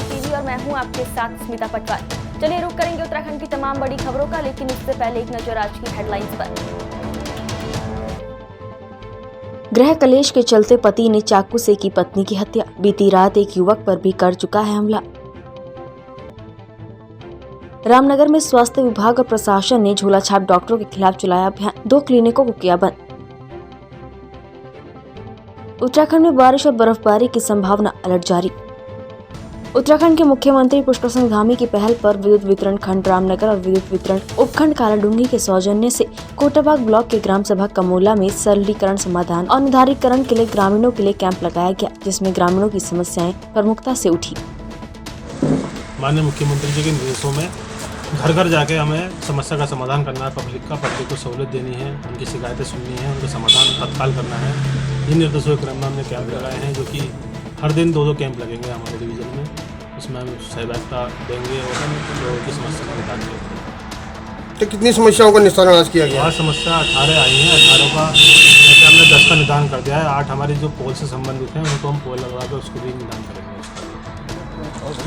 Smart TV और मैं हूं आपके साथ स्मिता पटवार। चलिए रुक करेंगे उत्तराखंड की तमाम बड़ी खबरों का, लेकिन उससे पहले एक नजर आज की हेडलाइंस पर। गृह कलेश के चलते पति ने चाकू से की पत्नी की हत्या। बीती रात एक युवक पर भी कर चुका है हमला। रामनगर में स्वास्थ्य विभाग और प्रशासन ने झोला छाप डॉक्टरों के खिलाफ चलाया अभियान। 2 क्लिनिकों को किया बंद। उत्तराखंड में बारिश और बर्फबारी की संभावना, अलर्ट जारी। उत्तराखंड के मुख्यमंत्री पुष्कर सिंह धामी की पहल पर विद्युत वितरण खंड रामनगर और विद्युत वितरण उपखंड कालाडूंगी के सौजन्य से कोटाबाग ब्लॉक के ग्राम सभा कमोला में सरलीकरण, समाधान और निर्धारितकरण के लिए ग्रामीणों के लिए कैंप लगाया गया, जिसमें ग्रामीणों की समस्याएं प्रमुखता से उठी। माननीय मुख्यमंत्री जी के निर्देशों में घर घर जाके हमें समस्या का समाधान करना है। पब्लिक को सहूलियत देनी है, उनकी शिकायतें सुननी है, उनका समाधान तत्काल करना है। इन निर्देशों के क्रम में हमने कैंप लगाए हैं, जो कि हर दिन 2-2 कैंप लगेंगे हमारे डिवीज़न में। उसमें हम सहभागिता देंगे और लोगों की समस्या का निदान करेंगे। तो कितनी समस्याओं का निस्तारण आज किया गया? 8 समस्या 18 आई हैं। 18 का ऐसे हमने 10 का निदान कर दिया है। 8 हमारी जो पोल से संबंधित हैं उनको हम पोल लगवा कर उसको भी निदान करेंगे।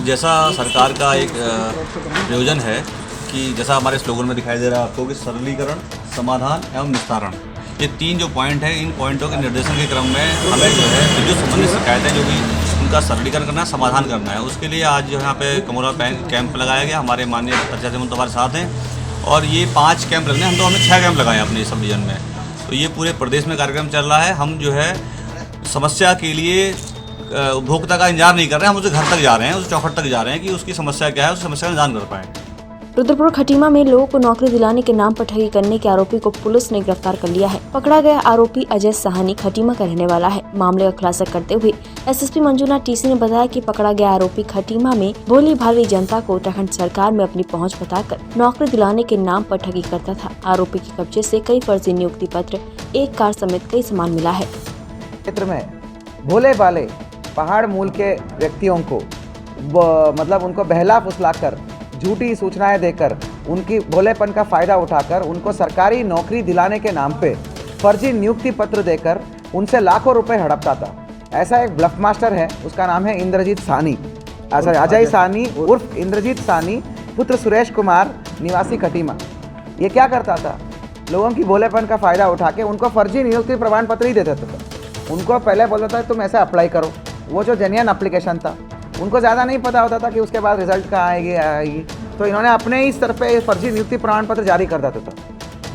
जैसा सरकार का एक प्रयोजन है कि जैसा हमारे स्लोगन में दिखाई दे रहा है आपको कि सरलीकरण, समाधान एवं निस्तारण, ये 3 जो पॉइंट हैं, इन पॉइंटों के निर्देशन के क्रम में हमें जो है विद्युत संबंधित शिकायतें जो भी उनका सरलीकरण करना है, समाधान करना है। उसके लिए आज जो यहाँ पे कमोला कैंप लगाया गया। हमारे माननीय पंचायत मंत्री हमारे साथ हैं और ये 5 कैंप लगने, हमने 6 कैंप लगाए हैं अपने सब डिवीजन में। तो ये पूरे प्रदेश में कार्यक्रम चल रहा है। हम जो है समस्या के लिए उपभोक्ता का इंतजार नहीं कर रहे हैं, हम उसके घर तक जा रहे हैं, उस चौखट तक जा रहे हैं कि उसकी समस्या क्या है, उस समस्या का निदान कर पाएँ। रुद्रपुर खटीमा में लोगों को नौकरी दिलाने के नाम पर ठगी करने के आरोपी को पुलिस ने गिरफ्तार कर लिया है। पकड़ा गया आरोपी अजय साहनी खटीमा का रहने वाला है। मामले का खुलासा करते हुए एसएसपी मंजुनाथ टीसी ने बताया कि पकड़ा गया आरोपी खटीमा में भोली भाली जनता को उत्तराखंड सरकार में अपनी पहुंच बताकर नौकरी दिलाने के नाम पर ठगी करता था। आरोपी के कब्जे से कई फर्जी नियुक्ति पत्र, एक कार समेत कई सामान मिला है। क्षेत्र में भोले भाले पहाड़ मूल के व्यक्तियों को मतलब उनको बहला फुसलाकर, झूठी सूचनाएं देकर, उनकी भोलेपन का फ़ायदा उठाकर उनको सरकारी नौकरी दिलाने के नाम पे फर्जी नियुक्ति पत्र देकर उनसे लाखों रुपए हड़पता था। ऐसा एक ब्लफ मास्टर है, उसका नाम है इंद्रजीत साहनी, अजय साहनी उर्फ इंद्रजीत साहनी, पुत्र सुरेश कुमार, निवासी खटीमा। ये क्या करता था, लोगों की भोलेपन का फ़ायदा उठा के उनको फर्जी नियुक्ति प्रमाण पत्र ही दे देता था। उनको पहले बोलता था तुम ऐसा अप्लाई करो, वो जो जेन्युइन एप्लीकेशन था, उनको ज़्यादा नहीं पता होता था कि उसके बाद रिजल्ट कहाँ आएगी। तो इन्होंने अपने ही स्तर पे फर्जी नियुक्ति प्रमाण पत्र जारी कर देता था।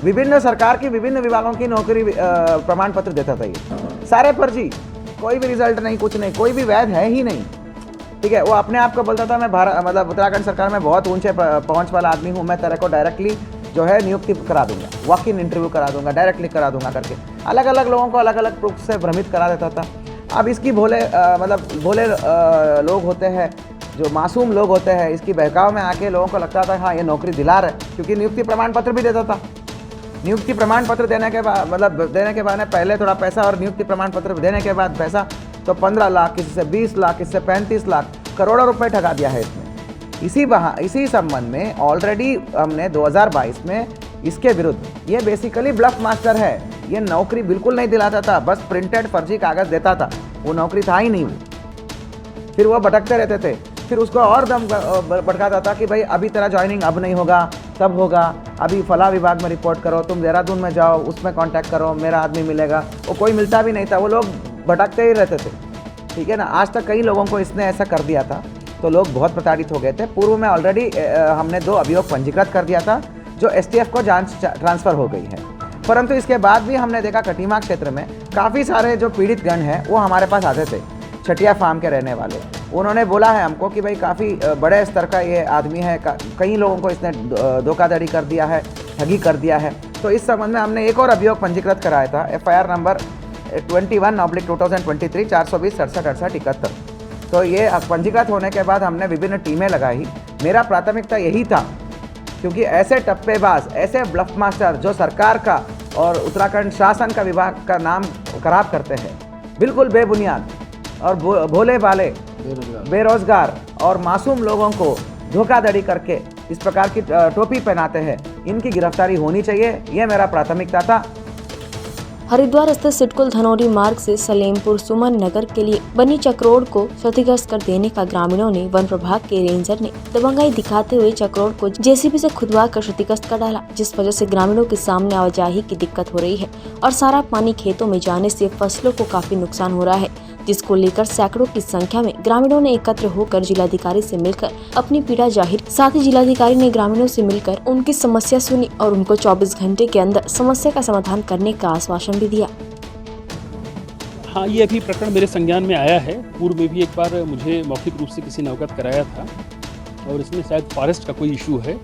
विभिन्न सरकार की विभिन्न विभागों की नौकरी प्रमाण पत्र देता था। ये सारे फर्जी, कोई भी रिजल्ट नहीं, कुछ नहीं, कोई भी वैध है ही नहीं। ठीक है, वो अपने आप को बोलता था मैं मतलब उत्तराखंड सरकार में बहुत ऊंचे पहुँच वाला आदमी हूँ, मैं तेरे को डायरेक्टली जो है नियुक्ति करा दूंगा, वॉक इन इंटरव्यू करा दूंगा, डायरेक्टली करा दूंगा करके अलग अलग लोगों को अलग अलग प्रूफ से भ्रमित करा देता था। अब इसकी भोले लोग होते हैं, जो मासूम लोग होते हैं, इसकी बहकाव में आके लोगों को लगता था हाँ ये नौकरी दिला रहा है, क्योंकि नियुक्ति प्रमाण पत्र भी देता था। नियुक्ति प्रमाण पत्र देने के बाद पहले थोड़ा पैसा और नियुक्ति प्रमाण पत्र देने के बाद पैसा, तो 15 लाख, किसी से 20 लाख, किसी से 35 लाख, करोड़ों रुपए ठगा दिया है इसने। इसी संबंध में ऑलरेडी हमने 2022 में इसके विरुद्ध, ये बेसिकली ब्लफ मास्टर है, ये नौकरी बिल्कुल नहीं दिलाता था, बस प्रिंटेड फर्जी कागज़ देता था, वो नौकरी था ही नहीं। फिर वो भटकते रहते थे, फिर उसको और दम भटकाता था कि भाई अभी तेरा ज्वाइनिंग अब नहीं होगा, तब होगा, अभी फला विभाग में रिपोर्ट करो, तुम देहरादून में जाओ, उसमें कांटेक्ट करो, मेरा आदमी मिलेगा। वो कोई मिलता भी नहीं था, वो लोग भटकते ही रहते थे। ठीक है ना, आज तक कई लोगों को इसने ऐसा कर दिया था, तो लोग बहुत प्रताड़ित हो गए थे। पूर्व में ऑलरेडी हमने 2 अभियोग पंजीकृत कर दिया था, जो STF को जांच ट्रांसफ़र हो गई है। परंतु इसके बाद भी हमने देखा खटीमा क्षेत्र में काफ़ी सारे जो पीड़ित गण हैं वो हमारे पास आते थे, छटिया फार्म के रहने वाले। उन्होंने बोला है हमको कि भाई काफ़ी बड़े स्तर का ये आदमी है, कई लोगों को इसने धोखाधड़ी कर दिया है, ठगी कर दिया है। तो इस संबंध में हमने एक और अभियोग पंजीकृत कराया था, FIR नंबर 21/2023 420 67 68 71। तो ये पंजीकृत होने के बाद हमने विभिन्न टीमें लगाई। मेरा प्राथमिकता यही था, क्योंकि ऐसे टप्पेबाज, ऐसे ब्लफ मास्टर जो सरकार का और उत्तराखंड शासन का विभाग का नाम खराब करते हैं, बिल्कुल बेबुनियाद और भोले भाले बेरोजगार और मासूम लोगों को धोखाधड़ी करके इस प्रकार की टोपी पहनाते हैं, इनकी गिरफ्तारी होनी चाहिए, ये मेरा प्राथमिकता था। हरिद्वार स्थित सिडकुल धनौरी मार्ग से सलेमपुर सुमन नगर के लिए बनी चक्रोड़ को क्षतिग्रस्त कर देने का ग्रामीणों ने वन प्रभाग के रेंजर ने दबंगाई दिखाते हुए चक्रोड़ को जेसीबी से खुदवा कर क्षतिग्रस्त कर डाला, जिस वजह से ग्रामीणों के सामने आवाजाही की दिक्कत हो रही है और सारा पानी खेतों में जाने से फसलों को काफी नुकसान हो रहा है, जिसको लेकर सैकड़ों की संख्या में ग्रामीणों ने एकत्र होकर जिलाधिकारी से मिलकर अपनी पीड़ा जाहिर। साथ ही जिलाधिकारी ने ग्रामीणों से मिलकर उनकी समस्या सुनी और उनको 24 घंटे के अंदर समस्या का समाधान करने का आश्वासन भी दिया। हाँ, ये अभी प्रकरण मेरे संज्ञान में आया है। पूर्व में भी एक बार मुझे मौखिक रूप से किसी ने अवगत कराया था और इसमें शायद फॉरेस्ट का कोई इशू है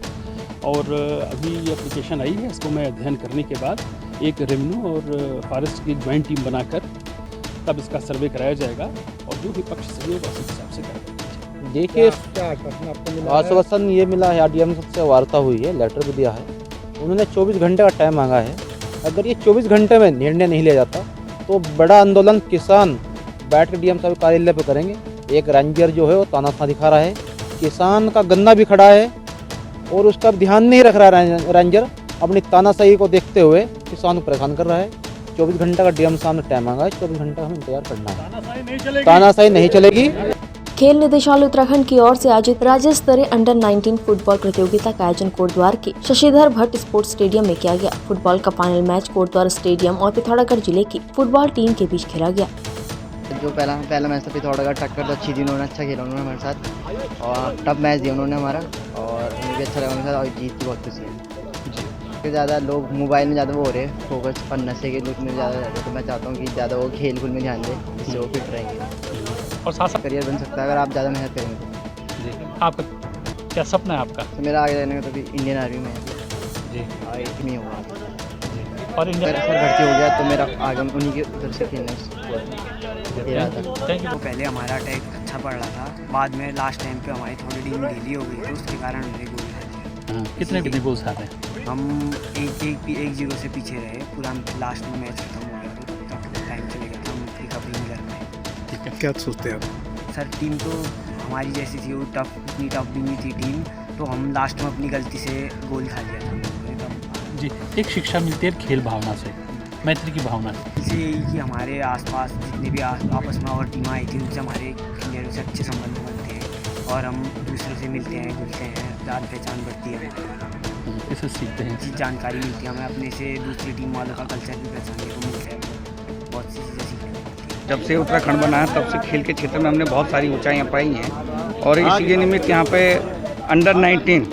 और अभी ये एप्लीकेशन आई है। इसको मैं अध्ययन करने के बाद एक रेवेन्यू और फॉरेस्ट की ज्वाइंट टीम बनाकर तब इसका सर्वे कराया जाएगा और जो भी पक्ष सही होगा उसी हिसाब से कराया। देखिए, आश्वासन ये मिला है, आरडीएम से वार्ता हुई है, लेटर भी दिया है। उन्होंने 24 घंटे का टाइम मांगा है। अगर ये 24 घंटे में निर्णय नहीं लिया जाता तो बड़ा आंदोलन किसान बैठ के डीएम साहब कार्यालय पर करेंगे। एक रेंजर जो है वो तानाशाह दिखा रहा है, किसान का गन्ना भी खड़ा है और उसका ध्यान नहीं रख रहा है। रेंजर अपनी तानाशाही को देखते हुए किसान को परेशान कर रहा है। 24 घंटे का डीएम साहब ने टाइम मांगा है, 24 घंटे हमें इंतजार करना है। तानाशाही नहीं चलेगी। खेल निदेशालय उत्तराखंड की ओर से आयोजित राज्य स्तरीय अंडर 19 फुटबॉल प्रतियोगिता का आयोजन कोटद्वार के शशिधर भट्ट स्पोर्ट्स स्टेडियम में किया गया। फुटबॉल का फाइनल मैच कोटद्वार स्टेडियम और पिथौरागढ़ जिले की फुटबॉल टीम के बीच खेला गया। जो पहला मैच था पिथौरागढ़ टक्कर तो अच्छी थी, उन्होंने अच्छा खेला उन्होंने हमारे साथ और टफ मैच दिया उन्होंने हमारा और हमें भी अच्छा लगा उनके साथ और जीत की बहुत खुशी है। ज़्यादा लोग मोबाइल में ज़्यादा वो हो रहे हैं, फोकस पर नशे के लुक में ज़्यादा रहते, तो मैं चाहता हूँ कि ज़्यादा वो खेल कूद में ध्यान दें, जिससे वो फिट रहेंगे और साथ करियर बन सकता है अगर आप ज़्यादा मेहनत करेंगे। जी, आपका क्या सपना है आपका? तो मेरा आगे रहने का तो भी इंडियन आर्मी में है जी, और एक में होगा और इंडियन सर भर्ती हो गया तो मेरा आगे उन्हीं के उधर से खेलना था। Thank you. पहले हमारा अटैक अच्छा पड़ रहा था, बाद में लास्ट टाइम पे हमारी थोड़ी टीम ढीली हो गई थी, उसके कारण हमने गोल खा लिया। कितने गोल्स आते हैं? हम एक जीरो से पीछे रहे, पूरा लास्ट में मैच खत्म हो गया तो तब टाइम चले गया था, हम रिकवरी नहीं कर पाए। ठीक है, क्या सोचते हैं आप? सर टीम तो हमारी जैसी थी, वो इतनी टफ भी नहीं थी टीम, तो हम लास्ट में अपनी गलती से गोल खा लिया था। जी, एक शिक्षा मिलती है खेल भावना से, मैत्री की भावना से। इससे यही कि हमारे आसपास जितने भी आपस में और टीम आई थी उनसे हमारे प्लेयरों से अच्छे संबंध बनते हैं और हम दूसरों से मिलते हैं, जुलते हैं, जान पहचान बढ़ती है, इससे सीखते हैं, जी जानकारी मिलती है हमें अपने से, दूसरी टीम वालों का कल्चर भी पहचानने को मिलता है, बहुत सी चीज़ें सीखते। जब से उत्तराखंड बना है तब से खेल के क्षेत्र में हमने बहुत सारी ऊंचाइयां पाई हैं और इसी के निमित्त यहाँ पे अंडर 19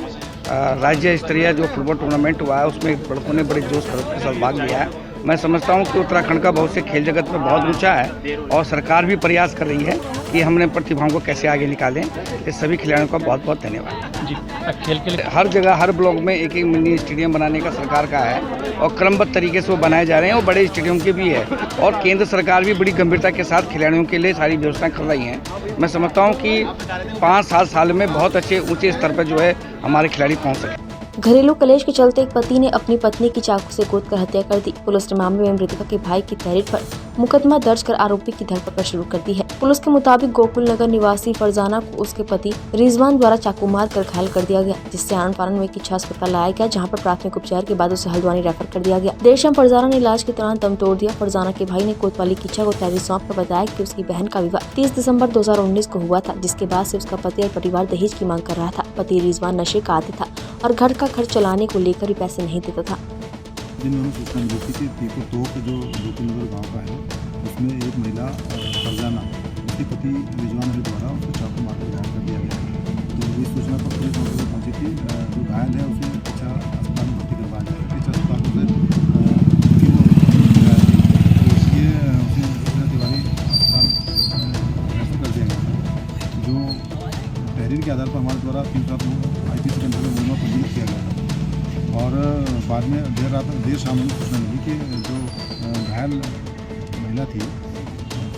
राज्य स्तरीय जो फुटबॉल टूर्नामेंट हुआ है उसमें लड़कों ने बड़े जोश खरोश के साथ भाग लिया है। मैं समझता हूँ कि उत्तराखंड का बहुत से खेल जगत में बहुत ऊंचा है और सरकार भी प्रयास कर रही है कि हमने प्रतिभाओं को कैसे आगे निकालें। इस सभी खिलाड़ियों का बहुत बहुत धन्यवाद। जी, खेल के लिए हर जगह हर ब्लॉक में एक एक मिनी स्टेडियम बनाने का सरकार का है और क्रमबद्ध तरीके से वो बनाए जा रहे हैं और बड़े स्टेडियम के भी है और केंद्र सरकार भी बड़ी गंभीरता के साथ खिलाड़ियों के लिए सारी व्यवस्थाएं कर रही हैं। मैं समझता हूँ कि 5-7 साल में बहुत अच्छे ऊँचे स्तर पर जो है हमारे खिलाड़ी पहुँच सके। घरेलू कलेश के चलते एक पति ने अपनी पत्नी की चाकू से गोद कर हत्या कर दी। पुलिस ने मामले में मृतका के भाई की तहरीर पर मुकदमा दर्ज कर आरोपी की धरपकड़ शुरू कर दी है। पुलिस के मुताबिक गोकुल नगर निवासी फरजाना को उसके पति रिजवान द्वारा चाकू मार कर घायल कर दिया गया, जिससे आनंद फानन में किच्छा अस्पताल लाया गया, जहां पर प्राथमिक उपचार के बाद उसे हल्द्वानी रेफर कर दिया गया। देर शाम फरजाना ने इलाज के दौरान दम तोड़ दिया। फरजाना के भाई ने कोतवाली किच्छा को तहरीर सौंप कर बताया कि उसकी बहन का विवाह 30 दिसंबर 2019 को हुआ था, जिसके बाद से उसका पति और परिवार दहेज की मांग कर रहा था। पति रिजवान नशे का आदी था और घर का खर्च चलाने को लेकर ही पैसे नहीं देता था। दिन में हमें सूचना मिली थी कि पीपल तोक जो गोकुलनगर गाँव का है उसमें एक महिला फरजाना उसके पति रिजवान अली द्वारा उसको चाकू मारकर घायल कर दिया गया है। तो इस सूचना पर पुलिस मौके पर पहुंची थी। जो घायल है उसे किच्छा अस्पताल में भर्ती करवाया जाएगा। किच्छा अस्पताल में उसे तिवारी अस्पताल रेफर कर दिया गया। जो तहरीर के आधार पर हमारे द्वारा 379 IPC के अंतर्गत मुकदमा पंजीकृत किया गया था और बाद में देर शाम में सूचना मिली कि जो घायल महिला थी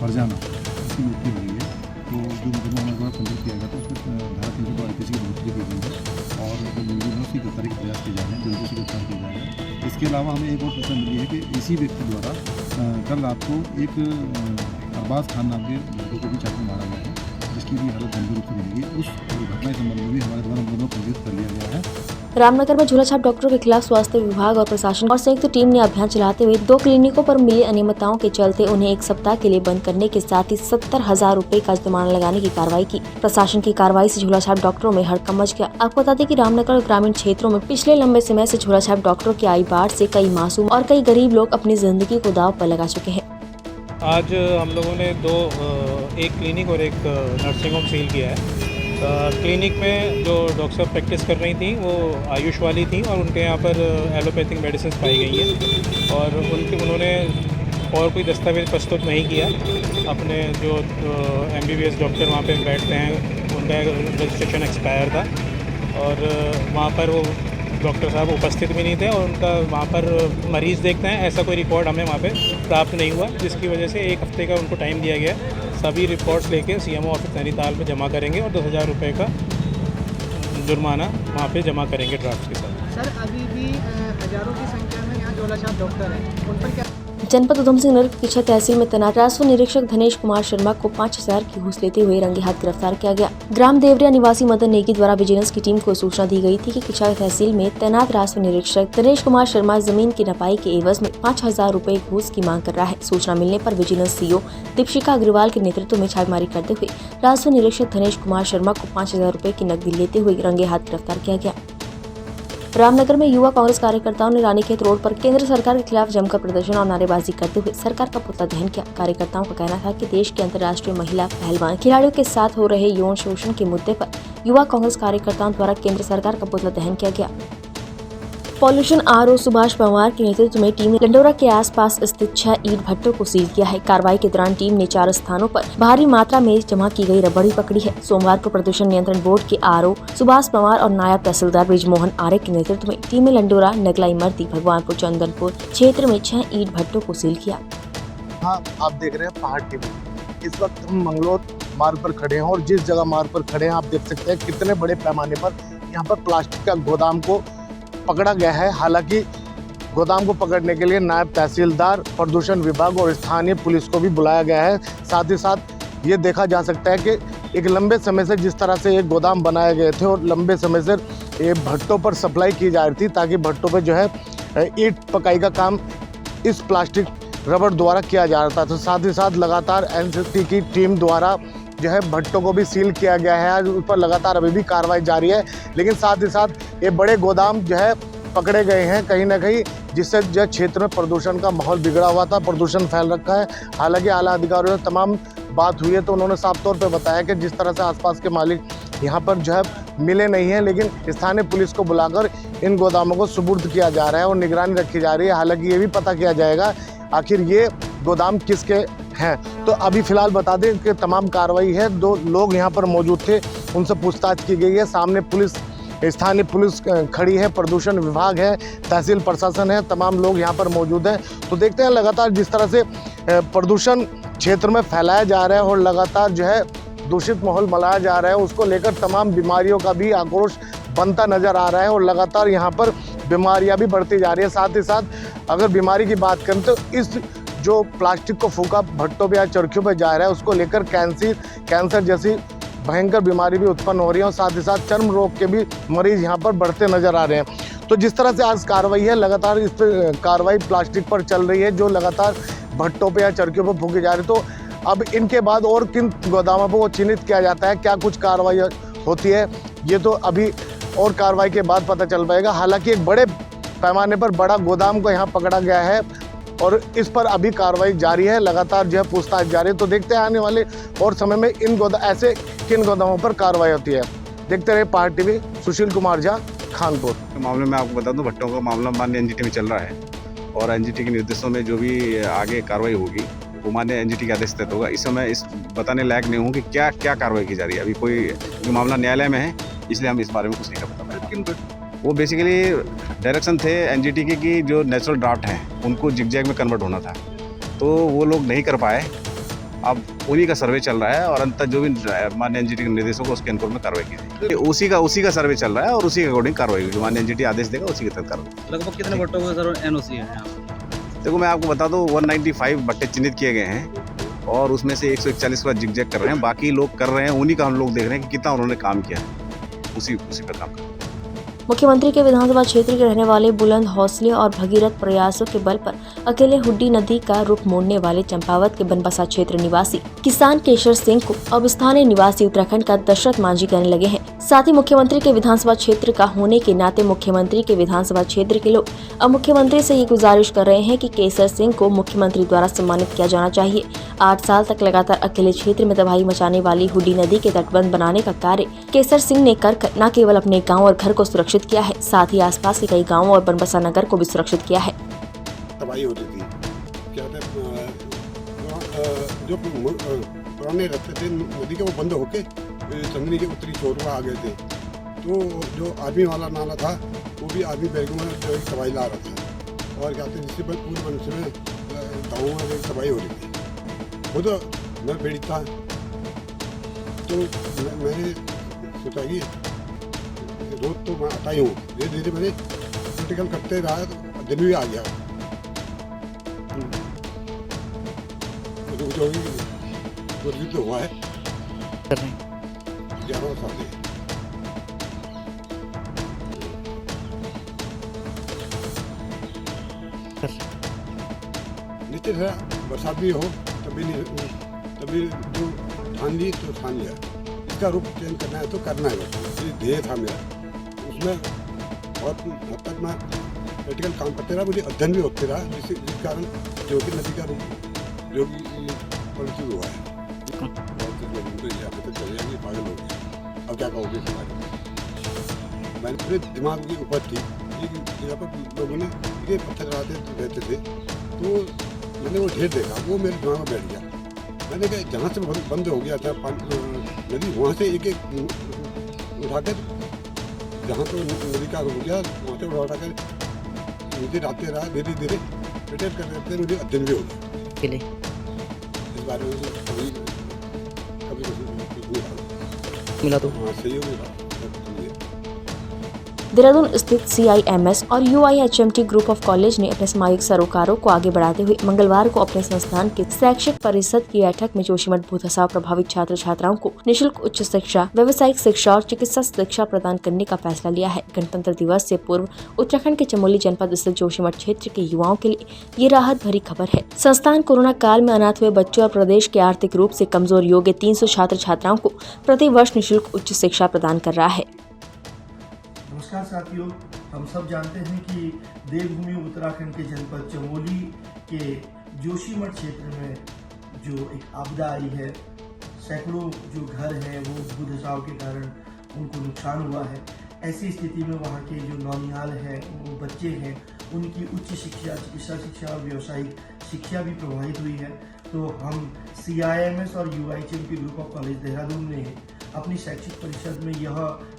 फरजाना उसकी मृत्यु हुई है। तो जो मुकदमा हमारे द्वारा पंजीकृत किया गया था उसमें धारा 302 IPC की बढ़ोतरी की गई है और जो मुलजिम है उसकी गिरफ्तारी के प्रयास किए जा रहे हैं, जल्दी से गिरफ्तार किया जाएगा। इसके अलावा हमें एक और सूचना मिली है कि इसी व्यक्ति द्वारा कल रात को एक अरबाज खान नाम के लड़के को भी चाकू मारा गया है, जिसकी भी हालत गंभीर रूप से मिली है। उस घटना के संबंध में भी हमारे द्वारा मुकदमा पंजीकृत कर लिया गया है रामनगर में झोलाछाप डॉक्टरों के खिलाफ स्वास्थ्य विभाग और प्रशासन और संयुक्त टीम ने अभियान चलाते हुए 2 क्लिनिकों पर मिली अनियमितताओं के चलते उन्हें 1 सप्ताह के लिए बंद करने के साथ ही 70,000 रुपए का जुर्माना लगाने की कार्रवाई की। प्रशासन की कार्रवाई से झोलाछाप डॉक्टरों में हड़कंप मच गया। आपको बता दें कि रामनगर और ग्रामीण क्षेत्रों में पिछले लंबे समय से झोलाछाप डॉक्टरों की आई बाढ़ से कई मासूम और कई गरीब लोग अपनी जिंदगी को दांव पर लगा चुके हैं। आज हम लोगों ने एक क्लिनिक और एक नर्सिंग होम सील किया है। क्लिनिक में जो डॉक्टर साहब प्रैक्टिस कर रही थी वो आयुष वाली थी और उनके यहाँ पर एलोपैथिक मेडिसिन पाई गई हैं और उन्होंने और कोई दस्तावेज प्रस्तुत नहीं किया। अपने जो MBBS डॉक्टर वहाँ पे बैठते हैं उनका रजिस्ट्रेशन एक्सपायर था और वहाँ पर वो डॉक्टर साहब उपस्थित भी नहीं थे और उनका वहाँ पर मरीज़ देखते हैं ऐसा कोई रिकॉर्ड हमें वहाँ पे प्राप्त नहीं हुआ, जिसकी वजह से 1 हफ्ते का उनको टाइम दिया गया। सभी रिपोर्ट्स लेके CMO ऑफिस नैनीताल में जमा करेंगे और 10,000 रुपये का जुर्माना वहाँ पे जमा करेंगे ड्राफ्ट के साथ। सर अभी भी हजारों की संख्या में यहाँ झोलाछाप डॉक्टर हैं, उन पर क्या? जनपद उधम सिंह नगर की 6 तहसील में तैनात राजस्व निरीक्षक धनेश कुमार शर्मा को 5,000 की घूस लेते हुए रंगे हाथ गिरफ्तार किया गया। ग्राम देवरिया निवासी मदन नेगी द्वारा विजिलेंस की टीम को सूचना दी गई थी कि किछा तहसील में तैनात राजस्व निरीक्षक धनेश कुमार शर्मा जमीन की नपाई के एवज में 5,000 रुपए घूस की मांग कर रहा है। सूचना मिलने पर विजिलेंस CO दीपशिका अग्रवाल के नेतृत्व में छापेमारी करते हुए राजस्व निरीक्षक धनेश कुमार शर्मा को 5,000 रुपए की नकदी लेते हुए रंगे हाथ गिरफ्तार किया गया। रामनगर में युवा कांग्रेस कार्यकर्ताओं ने रानीखेत रोड पर केंद्र सरकार के खिलाफ जमकर प्रदर्शन और नारेबाजी करते हुए सरकार का पुतला दहन किया। कार्यकर्ताओं का कहना था कि देश के अंतर्राष्ट्रीय महिला पहलवान खिलाड़ियों के साथ हो रहे यौन शोषण के मुद्दे पर युवा कांग्रेस कार्यकर्ताओं द्वारा केंद्र सरकार का पुतला दहन किया गया। पॉल्यूशन RO सुभाष पवार के नेतृत्व में टीम ने लंडोरा के आसपास स्थित 6 ईंट भट्टों को सील किया है। कार्रवाई के दौरान टीम ने 4 स्थानों पर भारी मात्रा में जमा की गई रबड़ी पकड़ी है। सोमवार को प्रदूषण नियंत्रण बोर्ड के RO सुभाष पवार और नायब तहसीलदार ब्रिजमोहन आर्य के नेतृत्व में टीम ने लंडोरा, नगला इमरती, भगवानपुर, चंदनपुर क्षेत्र में 6 ईंट भट्टों को सील किया। हाँ, आप देख रहे हैं पहाड़ टीवी। इस वक्त हम मंगलोर मार्ग पर खड़े हैं और जिस जगह मार्ग पर खड़े हैं आप देख सकते हैं कितने बड़े पैमाने पर यहाँ पर प्लास्टिक का गोदाम को पकड़ा गया है। हालांकि गोदाम को पकड़ने के लिए नायब तहसीलदार, प्रदूषण विभाग और स्थानीय पुलिस को भी बुलाया गया है। साथ ही साथ ये देखा जा सकता है कि एक लंबे समय से जिस तरह से ये गोदाम बनाए गए थे और लंबे समय से ये भट्टों पर सप्लाई की जा रही थी ताकि भट्टों पर जो है ईंट पकाई का काम इस प्लास्टिक रबड़ द्वारा किया जा रहा था। तो साथ ही साथ लगातार NCT की टीम द्वारा जो है भट्टों को भी सील किया गया है। उस पर लगातार अभी भी कार्रवाई जारी है, लेकिन साथ ही साथ ये बड़े गोदाम जो है पकड़े गए हैं कहीं ना कहीं, जिससे जो क्षेत्र में प्रदूषण का माहौल बिगड़ा हुआ था, प्रदूषण फैल रखा है। हालांकि आला अधिकारियों से तमाम बात हुई है तो उन्होंने साफ तौर पे बताया कि जिस तरह से आसपास के मालिक यहाँ पर जो है मिले नहीं हैं, लेकिन स्थानीय पुलिस को बुलाकर इन गोदामों को सुपुर्द किया जा रहा है और निगरानी रखी जा रही है। हालांकि ये भी पता किया जाएगा आखिर ये गोदाम किसके हैं। तो अभी फिलहाल बता दें कि तमाम कार्रवाई है। 2 लोग यहाँ पर मौजूद थे, उनसे पूछताछ की गई है। सामने पुलिस, स्थानीय पुलिस खड़ी है, प्रदूषण विभाग है, तहसील प्रशासन है, तमाम लोग यहाँ पर मौजूद हैं। तो देखते हैं लगातार जिस तरह से प्रदूषण क्षेत्र में फैलाया जा रहा है और लगातार जो है दूषित माहौल बनाया जा रहा है, उसको लेकर तमाम बीमारियों का भी आक्रोश बनता नजर आ रहा है और लगातार यहाँ पर बीमारियाँ भी बढ़ती जा रही है। साथ ही साथ अगर बीमारी की बात करें तो इस जो प्लास्टिक को फूका भट्टों पे या चरखियों पे जा रहा है उसको लेकर कैंसर जैसी भयंकर बीमारी भी उत्पन्न हो रही है और साथ ही साथ चर्म रोग के भी मरीज यहाँ पर बढ़ते नजर आ रहे हैं। तो जिस तरह से आज कार्रवाई है, लगातार इस पर कार्रवाई प्लास्टिक पर चल रही है जो लगातार भट्टों पे या चरखियों पर फूकी जा रही है। तो अब इनके बाद और किन गोदामों को चिन्हित किया जाता है, क्या कुछ कार्रवाई होती है, ये तो अभी और कार्रवाई के बाद पता चल पाएगा। हालांकि एक बड़े पैमाने पर बड़ा गोदाम को यहाँ पकड़ा गया है और इस पर अभी कार्रवाई जारी है, लगातार जो है पूछताछ जारी है। तो देखते हैं आने वाले और समय में इन ऐसे किन गोदामों पर कार्रवाई होती है। देखते रहे पहाड़ टीवी। सुशील कुमार झा, खानपुर। मामले में आपको बता दूं, भट्टों का मामला मान्य NGT में चल रहा है और NGT के निर्देशों में जो भी आगे कार्रवाई होगी वो मान्य NGT के आदेश तहत होगा। इस समय इस बताने लायक नहीं हूँ कि क्या क्या कार्रवाई की जा रही है। अभी कोई जो मामला न्यायालय में है इसलिए हम इस बारे में कुछ नहीं कर पाते। वो बेसिकली डायरेक्शन थे NGT के कि जो नेचुरल ड्राफ्ट हैं उनको जिगजैग में कन्वर्ट होना था, तो वो लोग नहीं कर पाए। अब उन्हीं का सर्वे चल रहा है और अंत जो भी मान्य NGT के निर्देशों को उसके अनुकूल में कार्रवाई की जाएगी। उसी का सर्वे चल रहा है और उसी के अकॉर्डिंग कार्रवाई होगी। जो मान्य NGT आदेश देगा उसी के तहत कार्रवाई। लगभग कितने भट्टों को सर NOC है यहाँ? देखो मैं आपको बता दूँ 195 भट्टे चिन्हित किए गए हैं और उसमें से 141 का जिगजैग कर रहे हैं, बाकी लोग कर रहे हैं। उन्हीं का हम लोग देख रहे हैं कि कितना उन्होंने काम किया है, उसी पर काम कर रहे हैं। मुख्यमंत्री के विधानसभा क्षेत्र के रहने वाले बुलंद हौसले और भगीरथ प्रयासों के बल पर अकेले हुड्डी नदी का रुख मोड़ने वाले चंपावत के बनबसा क्षेत्र निवासी किसान केशर सिंह को अब स्थानीय निवासी उत्तराखंड का दशरथ मांझी कहने लगे हैं। साथ ही मुख्यमंत्री के विधानसभा क्षेत्र का होने के नाते मुख्यमंत्री के विधानसभा क्षेत्र के लोग अब मुख्यमंत्री से ये गुजारिश कर रहे हैं कि केसर सिंह को मुख्यमंत्री द्वारा सम्मानित किया जाना चाहिए। 8 साल तक लगातार अकेले क्षेत्र में तबाही मचाने वाली हुड्डी नदी के तटबंध बनाने का कार्य केसर सिंह ने कर न केवल अपने गाँव और घर को सुरक्षित किया है, साथ ही आसपास के कई गाँवों और बनबसा नगर को भी सुरक्षित किया है। तबाही होती थी, क्या जो पुराने रास्ते थे नदी के वो बंद होके चंदनी के उत्तरी छोर पर आ गए थे, तो जो आर्मी वाला नाला था वो भी आर्मी बैगों में जो तबाही ला रहा था, और क्या कहते जिससे पूरे वंश में गाँवों में तबाही हो रही थी। खुद मैं पीड़ित था, तो मैंने सोचा कि रोज तो मैं आता ही हूँ, धीरे धीरे मैंने प्रैक्टिकल करते रहा तो दिन भी आ गया। जो भी तो हुआ है 11 साल से। निश्चित है बरसात भी हो तभी जो ठान ली तो ठान लिया, इसका रूप चेंज करना है तो करना है, ये ध्येय था मेरा। उसमें बहुत हद तक मैं प्रैक्टिकल काम करते रहा, मुझे अध्ययन भी होते रहा, जिस कारण जो कि नदी का रूप जो कि परिचित हुआ है। बहुत से लोग तो यहाँ पे चले जाएंगे, पागल हो गए, अब क्या कहोगे इस बारे में। मैंने पूरे दिमाग की उपज थी, यहाँ पर लोगों ने ये पत्थर चलाते रहते थे, तो मैंने वो ढेर देखा, वो मेरे दिमाग में बैठ गया। मैंने कहा जहाँ से बंद हो गया था नदी, वहाँ से एक उठाकर जहाँ तो नदी का हो गया वहाँ से उठाकर नीचे आते रहा, धीरे धीरे रिटेयर कर रहे थे, मुझे अध्ययन भी हो गया इस बारे में। कभी मिला तो हाँ सही हो गया। देहरादून स्थित CIMS और UIHMT ग्रुप ऑफ कॉलेज ने अपने सामाजिक सरोकारों को आगे बढ़ाते हुए मंगलवार को अपने संस्थान के शैक्षिक परिषद की बैठक में जोशीमठ भूतसाव प्रभावित छात्र छात्राओं को निःशुल्क उच्च शिक्षा, व्यावसायिक शिक्षा और चिकित्सा शिक्षा प्रदान करने का फैसला लिया है। गणतंत्र दिवस से पूर्व उत्तराखंड के चमोली जनपद स्थित जोशीमठ क्षेत्र के युवाओं के लिए ये राहत भरी खबर है। संस्थान कोरोना काल में अनाथ हुए बच्चों और प्रदेश के आर्थिक रूप से कमजोर योग्य 300 छात्र छात्राओं को प्रति वर्ष निःशुल्क उच्च शिक्षा प्रदान कर रहा है। नमस्कार साथियों, हम सब जानते हैं कि देवभूमि उत्तराखंड के जनपद चमोली के जोशीमठ क्षेत्र में जो एक आपदा आई है, सैकड़ों जो घर हैं वो भूधसाव के कारण उनको नुकसान हुआ है। ऐसी स्थिति में वहाँ के जो नौनिहाल हैं, वो बच्चे हैं, उनकी उच्च शिक्षा, चिकित्सा शिक्षा और व्यावसायिक शिक्षा भी प्रभावित हुई है। तो हम CIMS और UIHMT group of college Dehradun ने अपनी शैक्षिक परिषद में यह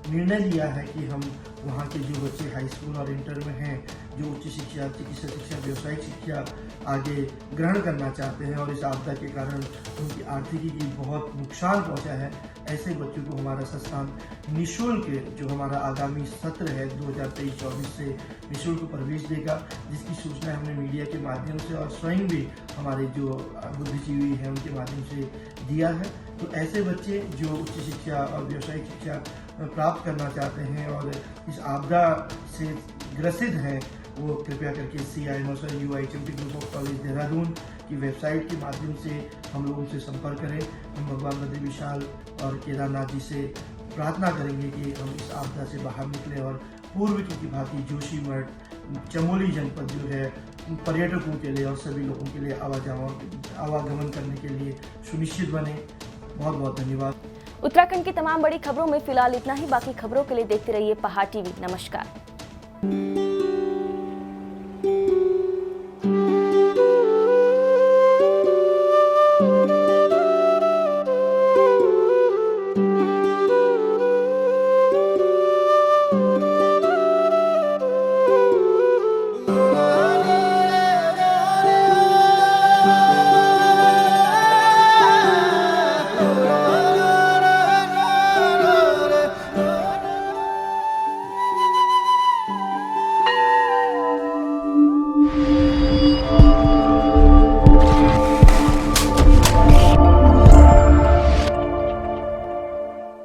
निर्णय लिया है कि हम वहाँ के जो बच्चे हाई स्कूल और इंटर में हैं, जो उच्च शिक्षा, चिकित्सा शिक्षा, व्यावसायिक शिक्षा आगे ग्रहण करना चाहते हैं और इस आपदा के कारण उनकी आर्थिकी की बहुत नुकसान पहुँचा है, ऐसे बच्चों को हमारा संस्थान निःशुल्क जो हमारा आगामी सत्र है 2023-24 से निःशुल्क प्रवेश देगा, जिसकी सूचना हमने मीडिया के माध्यम से और स्वयं भी हमारे जो बुद्धिजीवी हैं उनके माध्यम से दिया है। तो ऐसे बच्चे जो उच्च शिक्षा और व्यावसायिक शिक्षा प्राप्त करना चाहते हैं और इस आपदा से ग्रसित हैं, वो कृपया करके CIMS और UIHMT group of college Dehradun की वेबसाइट के माध्यम से हम लोगों से संपर्क करें। हम भगवान बद्री विशाल और केदारनाथ जी से प्रार्थना करेंगे कि हम इस आपदा से बाहर निकलें और पूर्व की भांति जोशीमठ, चमोली जनपद जो है पर्यटकों के लिए और सभी लोगों के लिए आवागमन करने के लिए सुनिश्चित बने। बहुत बहुत धन्यवाद। उत्तराखंड की तमाम बड़ी खबरों में फिलहाल इतना ही। बाकी खबरों के लिए देखते रहिए पहाड़ TV। नमस्कार।